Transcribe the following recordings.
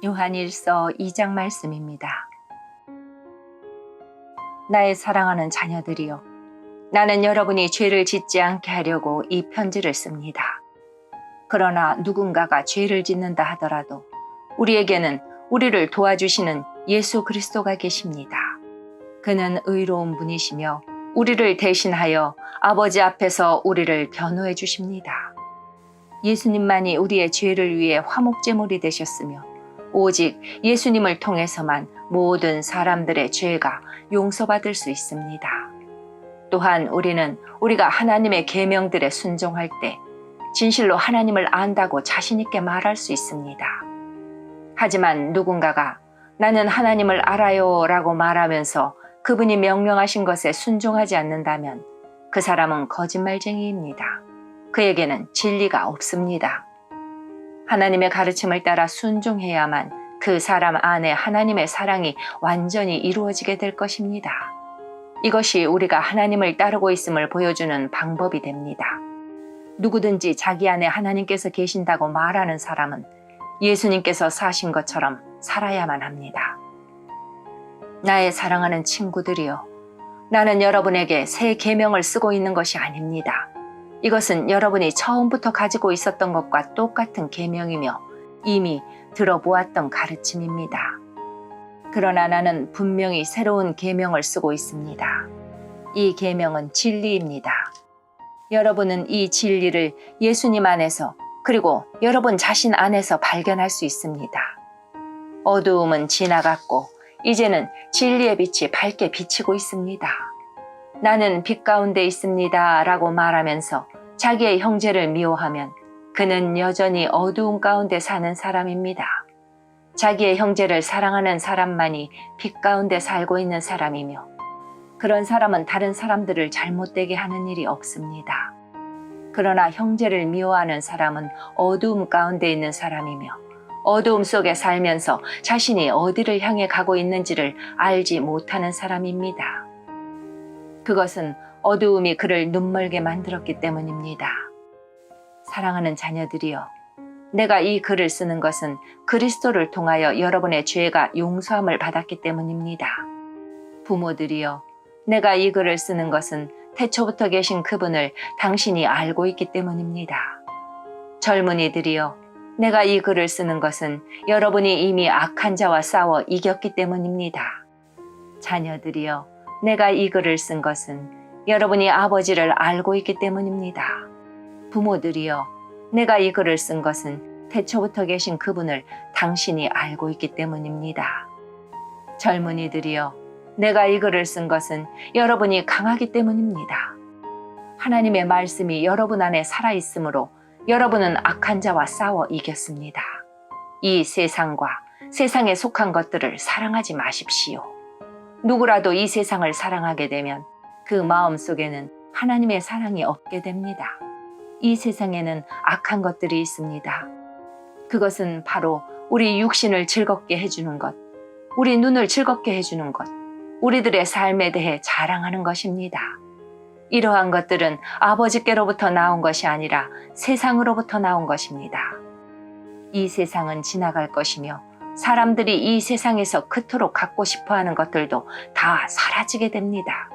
요한일서 2장 말씀입니다. 나의 사랑하는 자녀들이여, 나는 여러분이 죄를 짓지 않게 하려고 이 편지를 씁니다. 그러나 누군가가 죄를 짓는다 하더라도 우리에게는 우리를 도와주시는 예수 그리스도가 계십니다. 그는 의로운 분이시며 우리를 대신하여 아버지 앞에서 우리를 변호해 주십니다. 예수님만이 우리의 죄를 위해 화목제물이 되셨으며 오직 예수님을 통해서만 모든 사람들의 죄가 용서받을 수 있습니다. 또한 우리는 우리가 하나님의 계명들에 순종할 때 진실로 하나님을 안다고 자신 있게 말할 수 있습니다. 하지만 누군가가 나는 하나님을 알아요 라고 말하면서 그분이 명령하신 것에 순종하지 않는다면 그 사람은 거짓말쟁이입니다. 그에게는 진리가 없습니다. 하나님의 가르침을 따라 순종해야만 그 사람 안에 하나님의 사랑이 완전히 이루어지게 될 것입니다. 이것이 우리가 하나님을 따르고 있음을 보여주는 방법이 됩니다. 누구든지 자기 안에 하나님께서 계신다고 말하는 사람은 예수님께서 사신 것처럼 살아야만 합니다. 나의 사랑하는 친구들이여, 나는 여러분에게 새 계명을 쓰고 있는 것이 아닙니다. 이것은 여러분이 처음부터 가지고 있었던 것과 똑같은 계명이며 이미 들어보았던 가르침입니다. 그러나 나는 분명히 새로운 계명을 쓰고 있습니다. 이 계명은 진리입니다. 여러분은 이 진리를 예수님 안에서 그리고 여러분 자신 안에서 발견할 수 있습니다. 어두움은 지나갔고 이제는 진리의 빛이 밝게 비치고 있습니다. 나는 빛 가운데 있습니다 라고 말하면서 자기의 형제를 미워하면 그는 여전히 어두움 가운데 사는 사람입니다. 자기의 형제를 사랑하는 사람만이 빛 가운데 살고 있는 사람이며 그런 사람은 다른 사람들을 잘못되게 하는 일이 없습니다. 그러나 형제를 미워하는 사람은 어두움 가운데 있는 사람이며 어두움 속에 살면서 자신이 어디를 향해 가고 있는지를 알지 못하는 사람입니다. 그것은 어두움이 그를 눈멀게 만들었기 때문입니다. 사랑하는 자녀들이여, 내가 이 글을 쓰는 것은 그리스도를 통하여 여러분의 죄가 용서함을 받았기 때문입니다. 부모들이여, 내가 이 글을 쓰는 것은 태초부터 계신 그분을 당신이 알고 있기 때문입니다. 젊은이들이여, 내가 이 글을 쓰는 것은 여러분이 이미 악한 자와 싸워 이겼기 때문입니다. 자녀들이여, 내가 이 글을 쓴 것은 여러분이 아버지를 알고 있기 때문입니다. 부모들이여, 내가 이 글을 쓴 것은 태초부터 계신 그분을 당신이 알고 있기 때문입니다. 젊은이들이여, 내가 이 글을 쓴 것은 여러분이 강하기 때문입니다. 하나님의 말씀이 여러분 안에 살아있으므로 여러분은 악한 자와 싸워 이겼습니다. 이 세상과 세상에 속한 것들을 사랑하지 마십시오. 누구라도 이 세상을 사랑하게 되면 그 마음 속에는 하나님의 사랑이 없게 됩니다. 이 세상에는 악한 것들이 있습니다. 그것은 바로 우리 육신을 즐겁게 해주는 것, 우리 눈을 즐겁게 해주는 것, 우리들의 삶에 대해 자랑하는 것입니다. 이러한 것들은 아버지께로부터 나온 것이 아니라 세상으로부터 나온 것입니다. 이 세상은 지나갈 것이며 사람들이 이 세상에서 그토록 갖고 싶어하는 것들도 다 사라지게 됩니다.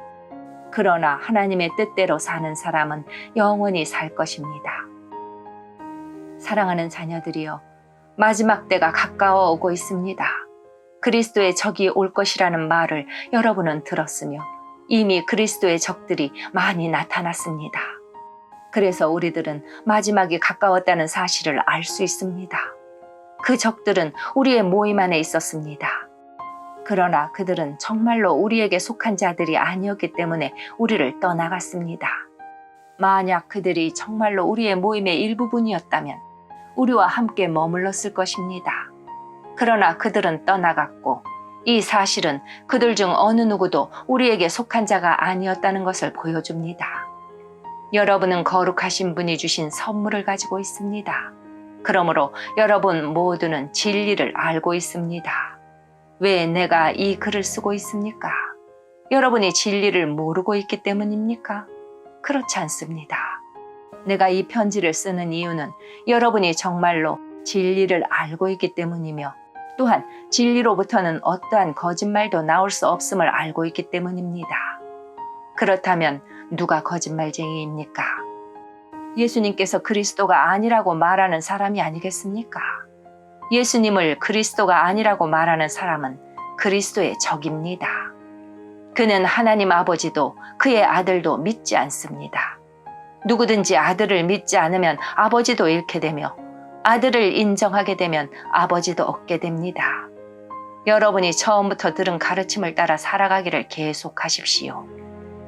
그러나 하나님의 뜻대로 사는 사람은 영원히 살 것입니다. 사랑하는 자녀들이여, 마지막 때가 가까워 오고 있습니다. 그리스도의 적이 올 것이라는 말을 여러분은 들었으며 이미 그리스도의 적들이 많이 나타났습니다. 그래서 우리들은 마지막이 가까웠다는 사실을 알 수 있습니다. 그 적들은 우리의 모임 안에 있었습니다. 그러나 그들은 정말로 우리에게 속한 자들이 아니었기 때문에 우리를 떠나갔습니다. 만약 그들이 정말로 우리의 모임의 일부분이었다면 우리와 함께 머물렀을 것입니다. 그러나 그들은 떠나갔고 이 사실은 그들 중 어느 누구도 우리에게 속한 자가 아니었다는 것을 보여줍니다. 여러분은 거룩하신 분이 주신 선물을 가지고 있습니다. 그러므로 여러분 모두는 진리를 알고 있습니다. 왜 내가 이 글을 쓰고 있습니까? 여러분이 진리를 모르고 있기 때문입니까? 그렇지 않습니다. 내가 이 편지를 쓰는 이유는 여러분이 정말로 진리를 알고 있기 때문이며 또한 진리로부터는 어떠한 거짓말도 나올 수 없음을 알고 있기 때문입니다. 그렇다면 누가 거짓말쟁이입니까? 예수님께서 그리스도가 아니라고 말하는 사람이 아니겠습니까? 예수님을 그리스도가 아니라고 말하는 사람은 그리스도의 적입니다. 그는 하나님 아버지도 그의 아들도 믿지 않습니다. 누구든지 아들을 믿지 않으면 아버지도 잃게 되며 아들을 인정하게 되면 아버지도 얻게 됩니다. 여러분이 처음부터 들은 가르침을 따라 살아가기를 계속하십시오.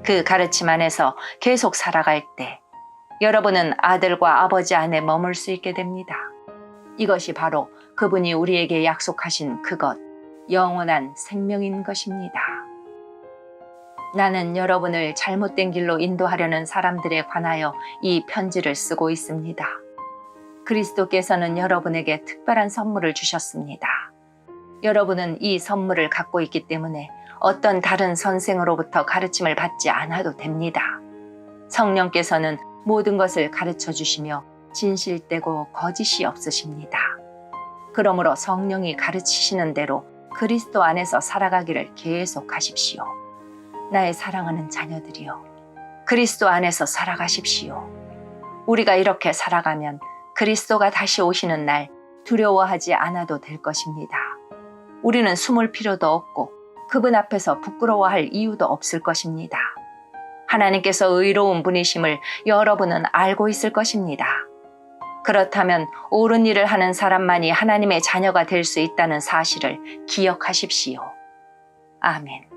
그 가르침 안에서 계속 살아갈 때 여러분은 아들과 아버지 안에 머물 수 있게 됩니다. 이것이 바로 그분이 우리에게 약속하신 그것, 영원한 생명인 것입니다. 나는 여러분을 잘못된 길로 인도하려는 사람들에 관하여 이 편지를 쓰고 있습니다. 그리스도께서는 여러분에게 특별한 선물을 주셨습니다. 여러분은 이 선물을 갖고 있기 때문에 어떤 다른 선생으로부터 가르침을 받지 않아도 됩니다. 성령께서는 모든 것을 가르쳐 주시며 진실되고 거짓이 없으십니다. 그러므로 성령이 가르치시는 대로 그리스도 안에서 살아가기를 계속하십시오. 나의 사랑하는 자녀들이여, 그리스도 안에서 살아가십시오. 우리가 이렇게 살아가면 그리스도가 다시 오시는 날 두려워하지 않아도 될 것입니다. 우리는 숨을 필요도 없고 그분 앞에서 부끄러워할 이유도 없을 것입니다. 하나님께서 의로운 분이심을 여러분은 알고 있을 것입니다. 그렇다면 옳은 일을 하는 사람만이 하나님의 자녀가 될 수 있다는 사실을 기억하십시오. 아멘.